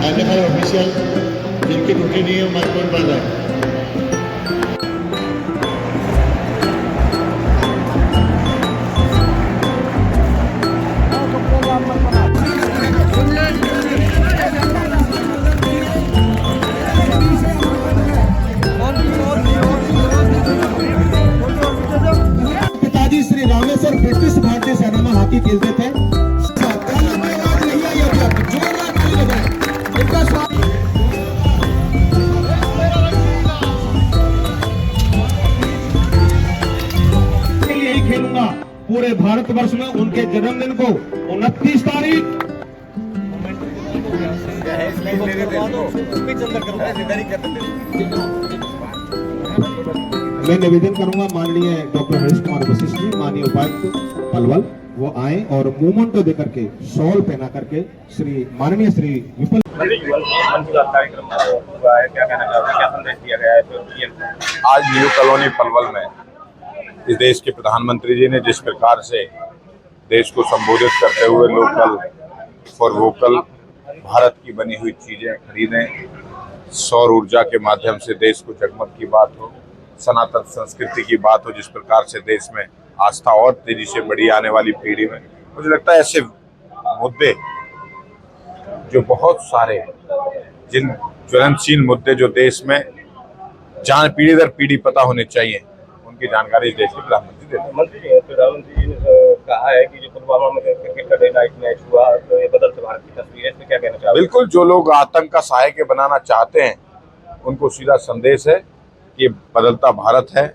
INFI official जिनकी duty नहीं है माइक्रोफोन पर है। पिताजी श्री रामेश्वर ब्रिटिश भारतीय सेना में हॉकी खेलते थे। यही खेलूंगा पूरे भारतवर्ष में उनके जन्मदिन को 29 तारीख मैं निवेदन करूंगा माननीय डॉक्टर हरीश कुमार वशिष्ठ जी, माननीय उपायुक्त पलवल, वो आए और मोमेंटो देकर के शॉल पहना करके माननीय श्री विपुल कार्यक्रम हुआ है, क्या कहना चाहोगे, क्या संदेश दिया गया है? आज न्यू कॉलोनी पलवल में इस देश के प्रधानमंत्री जी ने जिस प्रकार से देश को संबोधित करते हुए लोकल फॉर वोकल, भारत की बनी हुई चीजें खरीदें, सौर ऊर्जा के माध्यम से देश को जगमग की बात हो, सनातन संस्कृति की बात हो, जिस प्रकार से देश में आस्था और तेजी से बढ़ी आने वाली पीढ़ी में, मुझे लगता है ऐसे मुद्दे जो बहुत सारे जिन ज्वलनशील मुद्दे जो देश में जान पीढ़ी दर पीढ़ी पता होने चाहिए, उनकी जानकारी देश के प्रधानमंत्री देते हैं। प्रधानमंत्री जी ने कहा है कि जो पुलवामा में क्रिकेट का डे नाइट मैच हुआ तो ये बदलते भारत की तस्वीर है, इसमें क्या कहना चाहोगे? बिल्कुल, जो लोग आतंक का सहायक बनाना चाहते हैं उनको सीधा संदेश है कि बदलता भारत है,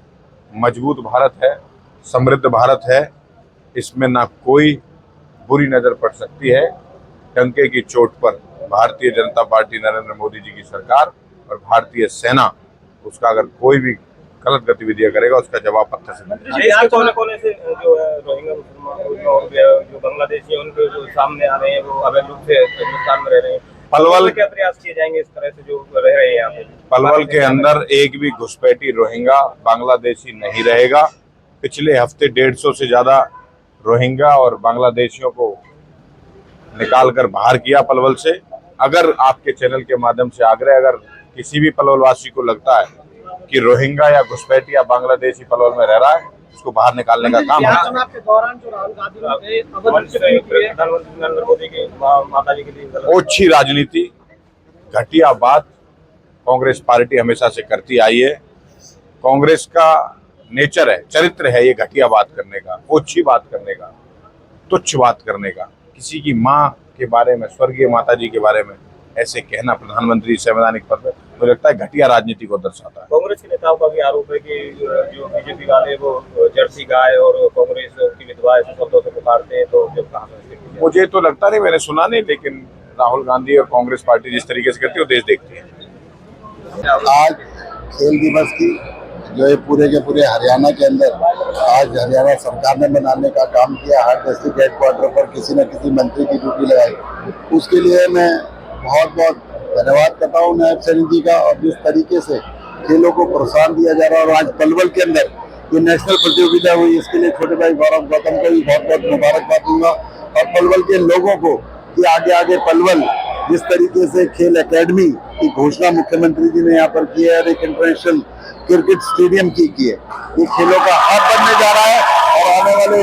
मजबूत भारत है, समृद्ध भारत है, इसमें ना कोई बुरी नजर पड़ सकती है। डंके की चोट पर भारतीय जनता पार्टी, नरेंद्र मोदी जी की सरकार और भारतीय सेना, उसका अगर कोई भी गलत गतिविधियां करेगा उसका जवाब पत्थर से देगा। कोने से जो है रोहिंग्या मुसलमान और जो बांग्लादेशी उनके जो सामने आ रहे हैं, वो अवैध रूप से हिंदुस्तान में रह रहे हैं, पलवल क्या प्रयास किए जाएंगे इस तरह से जो रह रहे हैं यहाँ पे? पलवल के अंदर एक भी घुसपैठी रोहिंग्या बांग्लादेशी नहीं रहेगा। पिछले हफ्ते 150 से ज्यादा रोहिंग्या और बांग्लादेशियों को निकाल कर बाहर किया पलवल से। अगर आपके चैनल के माध्यम से आग्रह, अगर किसी भी पलवल वासी को लगता है कि रोहिंग्या या घुसपैठी या बांग्लादेशी पलवल में रह रहा है, उसको बाहर निकालने का काम है। चुनाव के दौरान जो राहुल गांधी प्रधानमंत्री नरेंद्र मोदी की माता जी के लिए ओछी राजनीति, घटिया बात कांग्रेस पार्टी हमेशा से करती आई है। कांग्रेस का नेचर है, चरित्र है ये घटिया बात करने का, ओछी बात करने का, तुच्छ बात करने का। किसी की माँ के बारे में, स्वर्गीय माता जी के बारे में ऐसे कहना प्रधानमंत्री संवैधानिक पद पर, मुझे लगता है घटिया राजनीति को दर्शाता है। कांग्रेस के नेताओं का भी आरोप है कि जो बीजेपी वाले वो जर्सी गाय और कांग्रेस की विधवा ऐसे शब्दों से पुकारते हैं, तो जो कहा मुझे तो लगता नहीं, मैंने सुना नहीं, लेकिन राहुल गांधी और कांग्रेस पार्टी जिस तरीके से करती है वो देश देखती है। आज खेल दिवस की जो है पूरे के पूरे हरियाणा के अंदर आज हरियाणा सरकार ने मनाने का काम किया। हर डिस्ट्रिक्ट हेडक्वार्टर पर किसी न किसी मंत्री की ड्यूटी लगाई। उसके लिए मैं बहुत बहुत धन्यवाद करता हूँ नायब सैनी जी का। और जिस तरीके से खेलों को प्रोत्साहन दिया जा रहा है और आज पलवल के अंदर जो नेशनल प्रतियोगिता हुई, इसके लिए छोटे भाई गौरव गौतम को भी बहुत बहुत मुबारकबाद दूंगा। और पलवल के लोगों को कि आगे आगे पलवल जिस तरीके से खेल एकेडमी की घोषणा मुख्यमंत्री जी ने यहाँ पर की है और एक इंटरनेशनल क्रिकेट स्टेडियम की है, ये खेलों का हब बनने जा रहा है। और आने वाले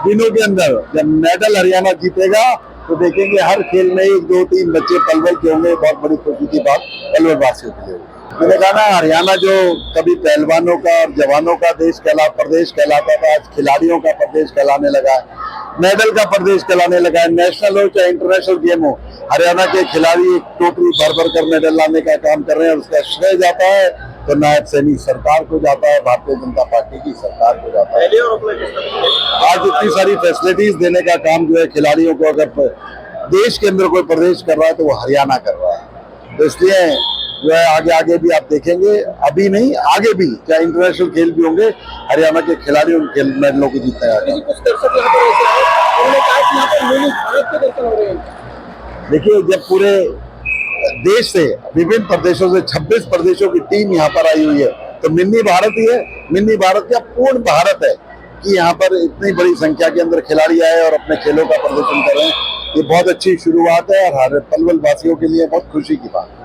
दिनों के अंदर जब मेडल हरियाणा जीतेगा तो देखेंगे हर खेल में 1, 2, 3 बच्चे पलवल के होंगे। बहुत बड़ी खुशी की बात पलवल वासियों के लिए। मैंने कहा ना, हरियाणा जो कभी पहलवानों का और जवानों का प्रदेश कहलाता था, आज खिलाड़ियों का प्रदेश कहलाने लगा है, मेडल का प्रदेश कहलाने लगा है। नेशनल हो चाहे इंटरनेशनल गेम हो, हरियाणा के खिलाड़ी एक टोकरी भर कर मेडल लाने का काम कर रहे हैं। और उसका श्रेय जाता है तो नायब सैनी सरकार को जाता है, भारतीय जनता पार्टी की सरकार को जाता है। आज इतनी सारी फैसिलिटीज देने का काम जो है खिलाड़ियों को, अगर देश के अंदर कोई प्रदेश कर रहा है तो वो हरियाणा कर रहा है। तो इसलिए जो है आगे आगे भी आप देखेंगे, अभी नहीं आगे भी चाहे इंटरनेशनल खेल भी होंगे, हरियाणा के खिलाड़ी उन खेल मेडलों को जीतने आ रहे हैं। देखिए, जब पूरे देश से विभिन्न प्रदेशों से 26 प्रदेशों की टीम यहाँ पर आई हुई है तो मिनी भारत ही है। मिनी भारत क्या पूर्ण भारत है कि यहाँ पर इतनी बड़ी संख्या के अंदर खिलाड़ी आए और अपने खेलों का प्रदर्शन कर रहे हैं। ये बहुत अच्छी शुरुआत है और हर पलवल वासियों के लिए बहुत खुशी की बात है।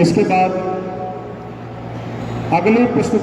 इसके बाद अगले प्रस्तुत